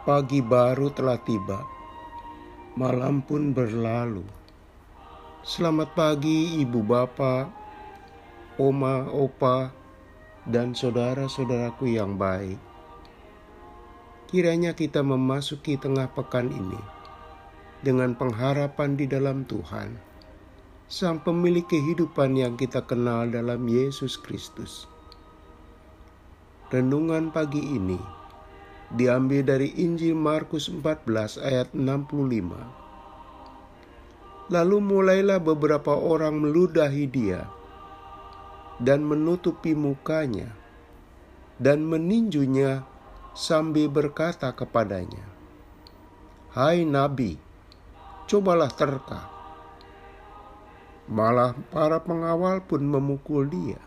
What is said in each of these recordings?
Pagi baru telah tiba, malam pun berlalu. Selamat pagi ibu bapa, oma, opa, dan saudara-saudaraku yang baik. Kiranya kita memasuki tengah pekan ini dengan pengharapan di dalam Tuhan, Sang Pemilik kehidupan yang kita kenal dalam Yesus Kristus. Renungan pagi ini diambil dari Injil Markus 14 ayat 65. Lalu mulailah beberapa orang meludahi dia dan menutupi mukanya dan meninjunya sambil berkata kepadanya, "Hai Nabi, cobalah terka." Malah para pengawal pun memukul dia.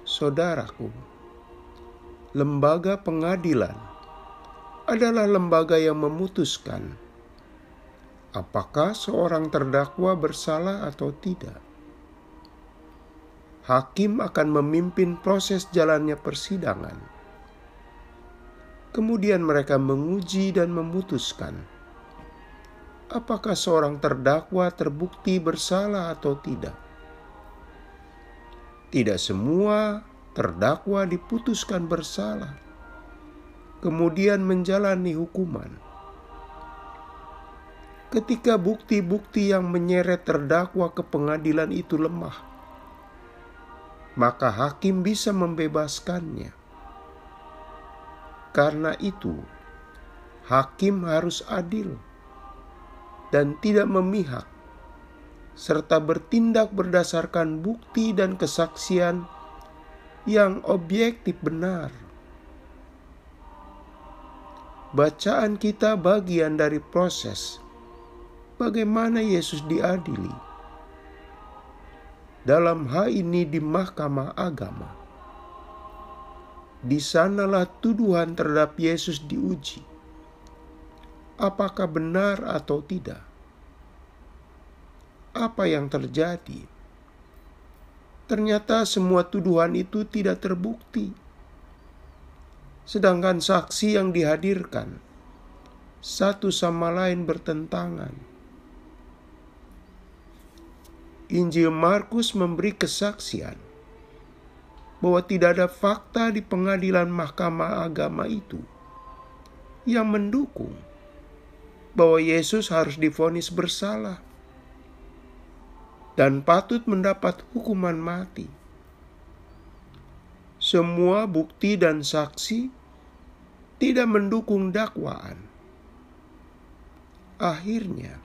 Saudaraku, lembaga pengadilan adalah lembaga yang memutuskan apakah seorang terdakwa bersalah atau tidak. Hakim akan memimpin proses jalannya persidangan. Kemudian mereka menguji dan memutuskan apakah seorang terdakwa terbukti bersalah atau tidak. Tidak semua terdakwa diputuskan bersalah, kemudian menjalani hukuman. Ketika bukti-bukti yang menyeret terdakwa ke pengadilan itu lemah, maka hakim bisa membebaskannya. Karena itu, hakim harus adil dan tidak memihak, serta bertindak berdasarkan bukti dan kesaksian yang objektif benar. Bacaan kita bagian dari proses bagaimana Yesus diadili. Dalam hal ini di Mahkamah Agama. Di sanalah tuduhan terhadap Yesus diuji. Apakah benar atau tidak? Apa yang terjadi? Ternyata semua tuduhan itu tidak terbukti. Sedangkan saksi yang dihadirkan satu sama lain bertentangan. Injil Markus memberi kesaksian bahwa tidak ada fakta di pengadilan Mahkamah Agama itu yang mendukung bahwa Yesus harus divonis bersalah dan patut mendapat hukuman mati. Semua bukti dan saksi tidak mendukung dakwaan. Akhirnya,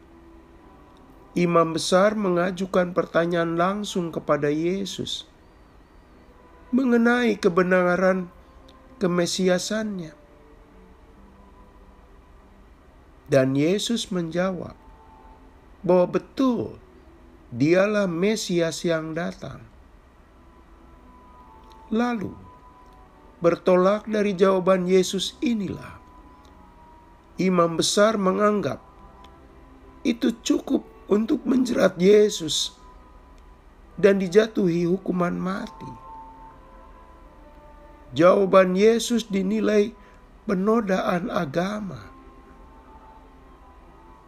imam besar mengajukan pertanyaan langsung kepada Yesus mengenai kebenaran kemesiasannya. Dan Yesus menjawab bahwa betul dialah Mesias yang datang. Lalu, bertolak dari jawaban Yesus inilah, imam besar menganggap itu cukup untuk menjerat Yesus dan dijatuhi hukuman mati. Jawaban Yesus dinilai penodaan agama.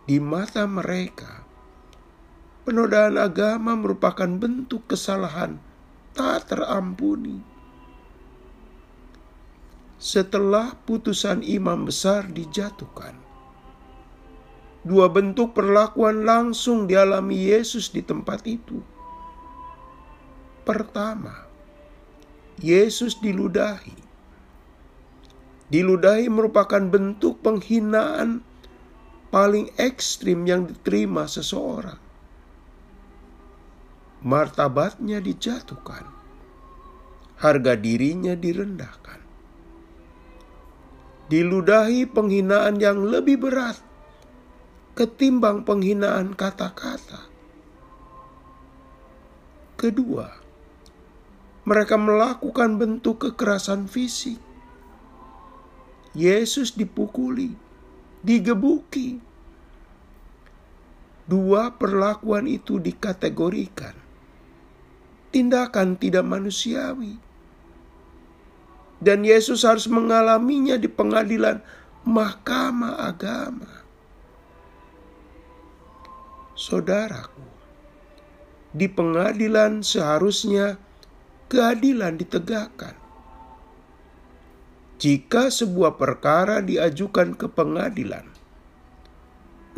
Di mata mereka, penodaan agama merupakan bentuk kesalahan tak terampuni. Setelah putusan imam besar dijatuhkan, dua bentuk perlakuan langsung dialami Yesus di tempat itu. Pertama, Yesus diludahi. Diludahi merupakan bentuk penghinaan paling ekstrim yang diterima seseorang. Martabatnya dijatuhkan, harga dirinya direndahkan. Diludahi penghinaan yang lebih berat ketimbang penghinaan kata-kata. Kedua, mereka melakukan bentuk kekerasan fisik. Yesus dipukuli, digebuki. Dua perlakuan itu dikategorikan tindakan tidak manusiawi. Dan Yesus harus mengalaminya di pengadilan Mahkamah Agama. Saudaraku, di pengadilan seharusnya keadilan ditegakkan. Jika sebuah perkara diajukan ke pengadilan,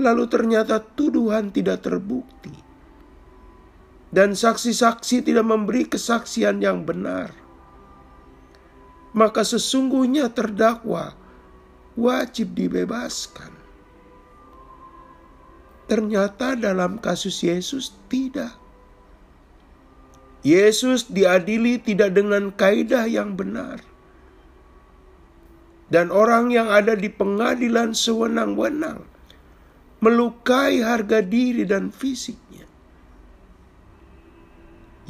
lalu ternyata tuduhan tidak terbukti, dan saksi-saksi tidak memberi kesaksian yang benar, maka sesungguhnya terdakwa wajib dibebaskan. Ternyata dalam kasus Yesus tidak. Yesus diadili tidak dengan kaidah yang benar. Dan orang yang ada di pengadilan sewenang-wenang melukai harga diri dan fisiknya.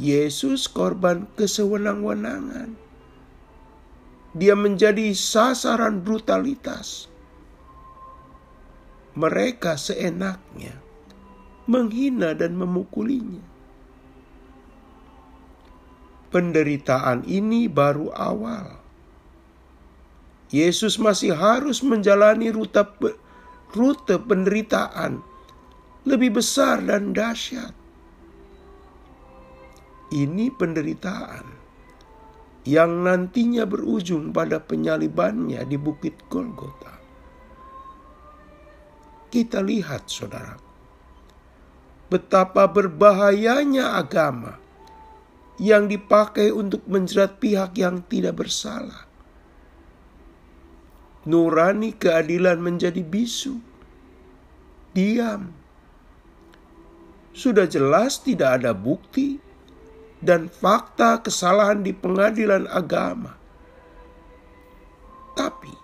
Yesus korban kesewenang-wenangan. Dia menjadi sasaran brutalitas. Mereka seenaknya menghina dan memukulinya. Penderitaan ini baru awal. Yesus masih harus menjalani rute penderitaan lebih besar dan dahsyat. Ini penderitaan yang nantinya berujung pada penyalibannya di Bukit Golgota. Kita lihat, saudara, betapa berbahayanya agama yang dipakai untuk menjerat pihak yang tidak bersalah. Nurani keadilan menjadi bisu, diam. Sudah jelas tidak ada bukti dan fakta kesalahan di pengadilan agama. Tapi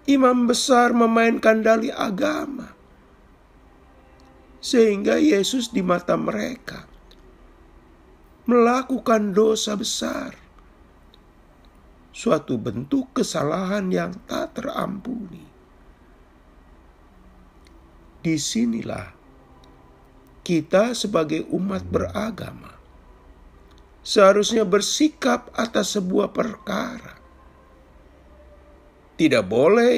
imam besar memainkan dalih agama, sehingga Yesus di mata mereka melakukan dosa besar. Suatu bentuk kesalahan yang tak terampuni. Disinilah kita sebagai umat beragama seharusnya bersikap atas sebuah perkara. Tidak boleh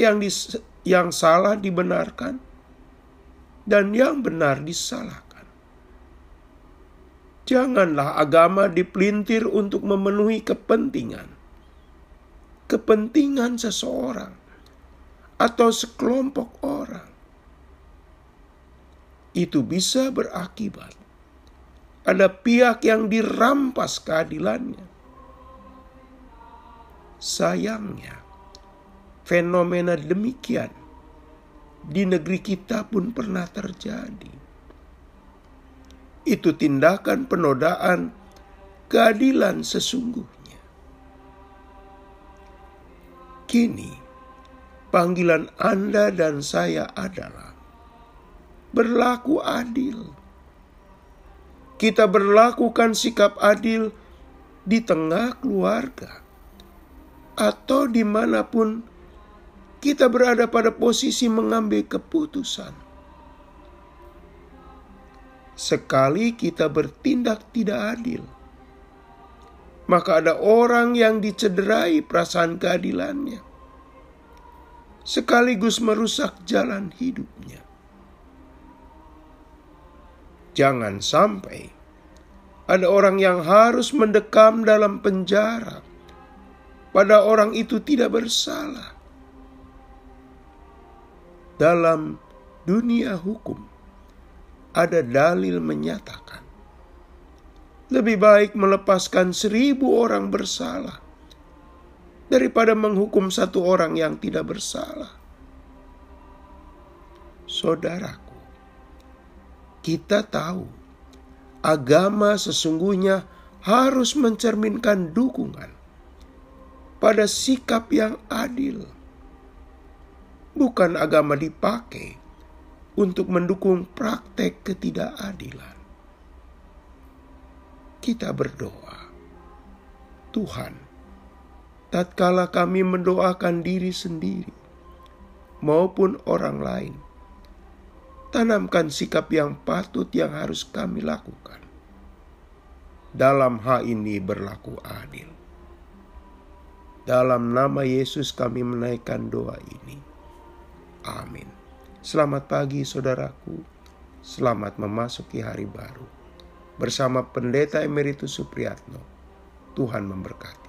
yang salah dibenarkan dan yang benar disalahkan. Janganlah agama dipelintir untuk memenuhi kepentingan seseorang atau sekelompok orang. Itu bisa berakibat ada pihak yang dirampas keadilannya. Sayangnya, fenomena demikian di negeri kita pun pernah terjadi. Itu tindakan penodaan keadilan sesungguhnya. Kini, panggilan Anda dan saya adalah berlaku adil. Kita berlakukan sikap adil di tengah keluarga atau dimanapun kita berada pada posisi mengambil keputusan. Sekali kita bertindak tidak adil, maka ada orang yang dicederai perasaan keadilannya, sekaligus merusak jalan hidupnya. Jangan sampai ada orang yang harus mendekam dalam penjara, pada orang itu tidak bersalah. Dalam dunia hukum, ada dalil menyatakan, lebih baik melepaskan 1000 orang bersalah daripada menghukum 1 orang yang tidak bersalah. Saudaraku, kita tahu agama sesungguhnya harus mencerminkan dukungan pada sikap yang adil. Bukan agama dipakai untuk mendukung praktek ketidakadilan. Kita berdoa, Tuhan, tatkala kami mendoakan diri sendiri maupun orang lain, tanamkan sikap yang patut yang harus kami lakukan. Dalam hal ini berlaku adil. Dalam nama Yesus kami menaikkan doa ini. Amin. Selamat pagi saudaraku. Selamat memasuki hari baru. Bersama Pendeta Emeritus Supriyatno. Tuhan memberkati.